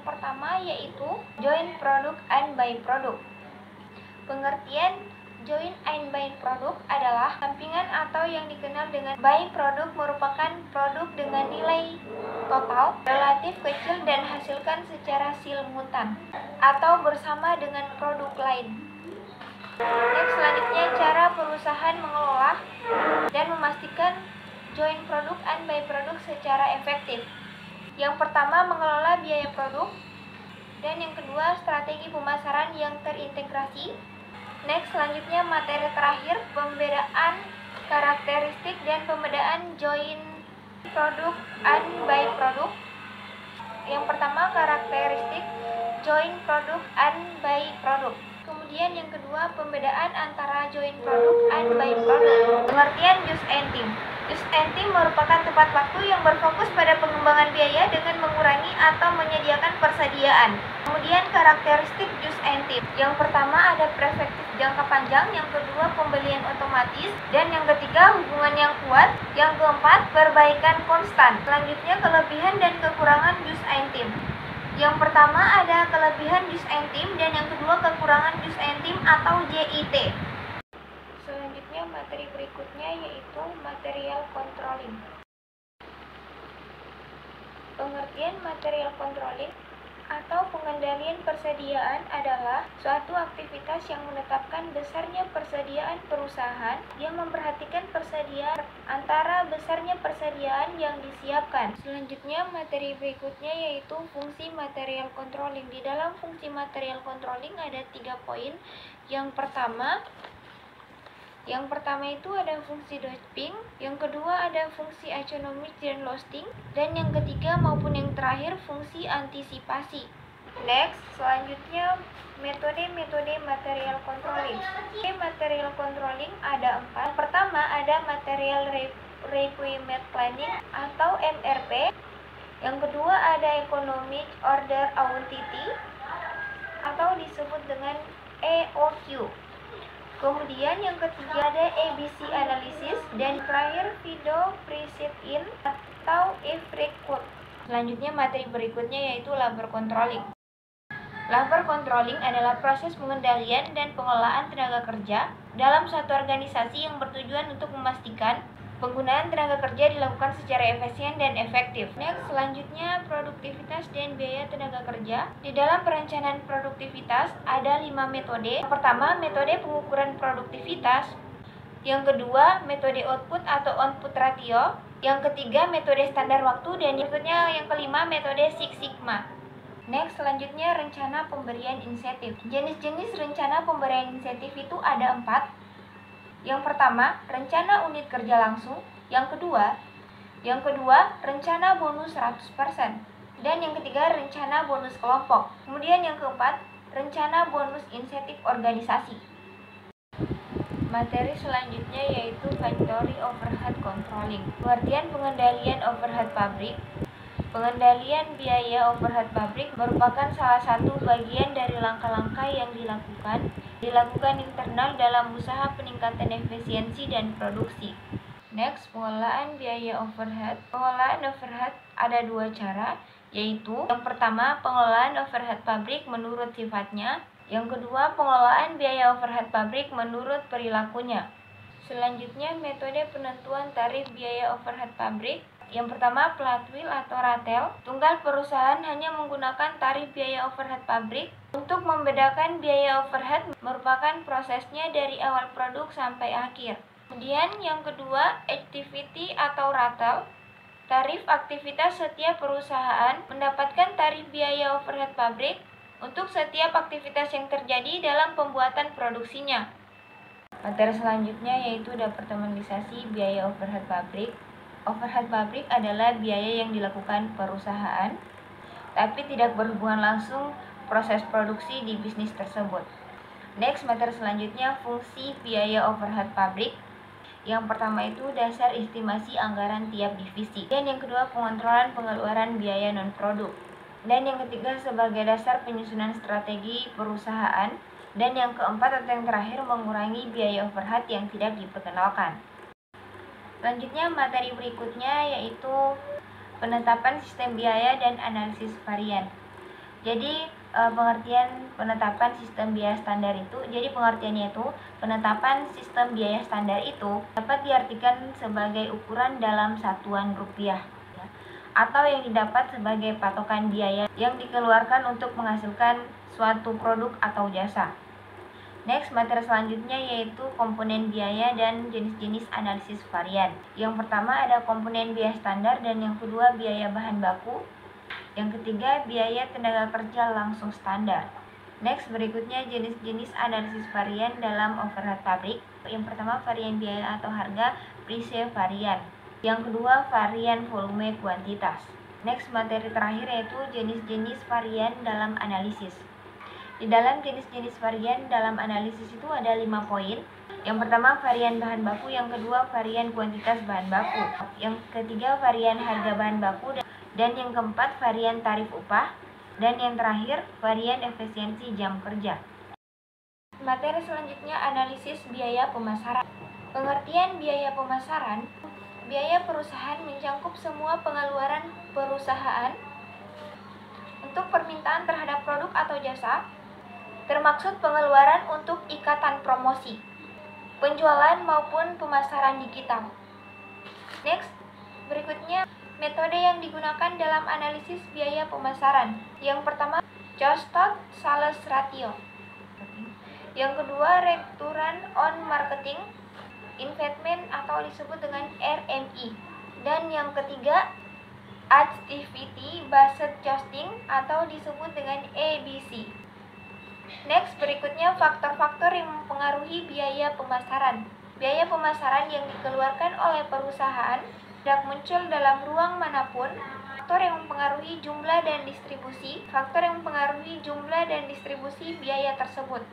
pertama yaitu joint product and byproduct. Pengertian joint and byproduct adalah sampingan atau yang dikenal dengan byproduct merupakan produk dengan nilai total relatif kecil dan hasilkan secara simultan atau bersama dengan produk lain. Next, selanjutnya cara perusahaan mengelola dan memastikan joint product and byproduct secara efektif. Yang pertama, mengelola biaya produk, dan yang kedua, strategi pemasaran yang terintegrasi. Next, selanjutnya materi terakhir, pembedaan karakteristik dan pembedaan joint product and byproduct. Yang pertama, karakteristik joint product and byproduct. Kemudian yang kedua, pembedaan antara joint product and byproduct. Pengertian use and team. Use and team merupakan tepat waktu yang berfokus pada pengembangan biaya dengan mengurangi atau menyediakan persediaan. Kemudian karakteristik use and team. Yang pertama ada perspektif jangka panjang, yang kedua pembelian otomatis, dan yang ketiga hubungan yang kuat, yang keempat perbaikan konstan. Selanjutnya kelebihan dan kekurangan use and team. Yang pertama ada kelebihan use and team, dan yang kedua kekurangan use and team atau JIT. Selanjutnya materi berikutnya yaitu material controlling. Pengertian material controlling atau pengendalian persediaan adalah suatu aktivitas yang menetapkan besarnya persediaan perusahaan, yang memperhatikan persediaan antara besarnya persediaan yang disiapkan. Selanjutnya materi berikutnya yaitu fungsi material controlling. Di dalam fungsi material controlling ada 3 poin. Yang pertama itu ada fungsi doping, yang kedua ada fungsi economic dan lasting, dan yang ketiga maupun yang terakhir fungsi antisipasi. Next, selanjutnya metode material controlling. Material controlling ada 4. Pertama ada material requirement planning atau MRP. Yang kedua ada economic order quantity atau disebut dengan EOQ. Kemudian yang ketiga ada ABC analysis, dan terakhir video preset in atau effect code. Selanjutnya materi berikutnya yaitu labor controlling. Labor controlling adalah proses pengendalian dan pengelolaan tenaga kerja dalam suatu organisasi yang bertujuan untuk memastikan penggunaan tenaga kerja dilakukan secara efisien dan efektif. Next, selanjutnya produktivitas dan biaya tenaga kerja. Di dalam perencanaan produktivitas ada 5 metode. Yang pertama, metode pengukuran produktivitas. Yang kedua, metode output atau output ratio. Yang ketiga, metode standar waktu, dan berikutnya yang kelima, metode Six Sigma. Next, selanjutnya rencana pemberian insentif. Jenis-jenis rencana pemberian insentif itu ada 4. Yang pertama, rencana unit kerja langsung. Yang kedua, rencana bonus 100%. Dan yang ketiga, rencana bonus kelompok. Kemudian yang keempat, rencana bonus insentif organisasi. Materi selanjutnya yaitu factory overhead controlling. Pengertian pengendalian overhead pabrik. Pengendalian biaya overhead pabrik merupakan salah satu bagian dari langkah-langkah yang dilakukan internal dalam usaha peningkatan efisiensi dan produksi. Next, pengelolaan biaya overhead. Pengelolaan overhead ada 2 cara, yaitu yang pertama pengelolaan overhead pabrik menurut sifatnya, yang kedua pengelolaan biaya overhead pabrik menurut perilakunya. Selanjutnya metode penentuan tarif biaya overhead pabrik. Yang pertama, flat wheel atau ratel. Tunggal perusahaan hanya menggunakan tarif biaya overhead pabrik. Untuk membedakan biaya overhead merupakan prosesnya dari awal produk sampai akhir. Kemudian yang kedua, activity atau ratel. Tarif aktivitas setiap perusahaan mendapatkan tarif biaya overhead pabrik untuk setiap aktivitas yang terjadi dalam pembuatan produksinya. Materi selanjutnya yaitu departementalisasi biaya overhead pabrik. Overhead pabrik adalah biaya yang dilakukan perusahaan, tapi tidak berhubungan langsung proses produksi di bisnis tersebut. Next, materi selanjutnya fungsi biaya overhead pabrik. Yang pertama itu dasar estimasi anggaran tiap divisi. Dan yang kedua pengontrolan pengeluaran biaya non-produk. Dan yang ketiga sebagai dasar penyusunan strategi perusahaan. Dan yang keempat atau yang terakhir mengurangi biaya overhead yang tidak diperkenalkan. Selanjutnya materi berikutnya yaitu penetapan sistem biaya dan analisis varian. Jadi pengertian penetapan sistem biaya standar itu, jadi pengertiannya itu penetapan sistem biaya standar itu dapat diartikan sebagai ukuran dalam satuan rupiah, ya, atau yang didapat sebagai patokan biaya yang dikeluarkan untuk menghasilkan suatu produk atau jasa. Next, materi selanjutnya yaitu komponen biaya dan jenis-jenis analisis varian. Yang pertama ada komponen biaya standar dan yang kedua biaya bahan baku. Yang ketiga, biaya tenaga kerja langsung standar. Next, berikutnya jenis-jenis analisis varian dalam overhead pabrik. Yang pertama, varian biaya atau harga, price varian. Yang kedua, varian volume kuantitas. Next, materi terakhir yaitu jenis-jenis varian dalam analisis. Di dalam jenis-jenis varian dalam analisis itu ada 5 poin. Yang pertama, varian bahan baku. Yang kedua, varian kuantitas bahan baku. Yang ketiga, varian harga bahan baku. Dan yang keempat, varian tarif upah. Dan yang terakhir, varian efisiensi jam kerja. Materi selanjutnya analisis biaya pemasaran. Pengertian biaya pemasaran, biaya perusahaan mencakup semua pengeluaran perusahaan untuk permintaan terhadap produk atau jasa, termaksud pengeluaran untuk ikatan promosi, penjualan maupun pemasaran digital. Next, berikutnya metode yang digunakan dalam analisis biaya pemasaran. Yang pertama, cost-sales ratio. Yang kedua, return on marketing investment atau disebut dengan RMI. Dan yang ketiga, activity based costing atau disebut dengan ABC. Next, berikutnya faktor-faktor yang mempengaruhi biaya pemasaran. Biaya pemasaran yang dikeluarkan oleh perusahaan tidak muncul dalam ruang manapun. Faktor yang mempengaruhi jumlah dan distribusi. Faktor yang mempengaruhi jumlah dan distribusi biaya tersebut.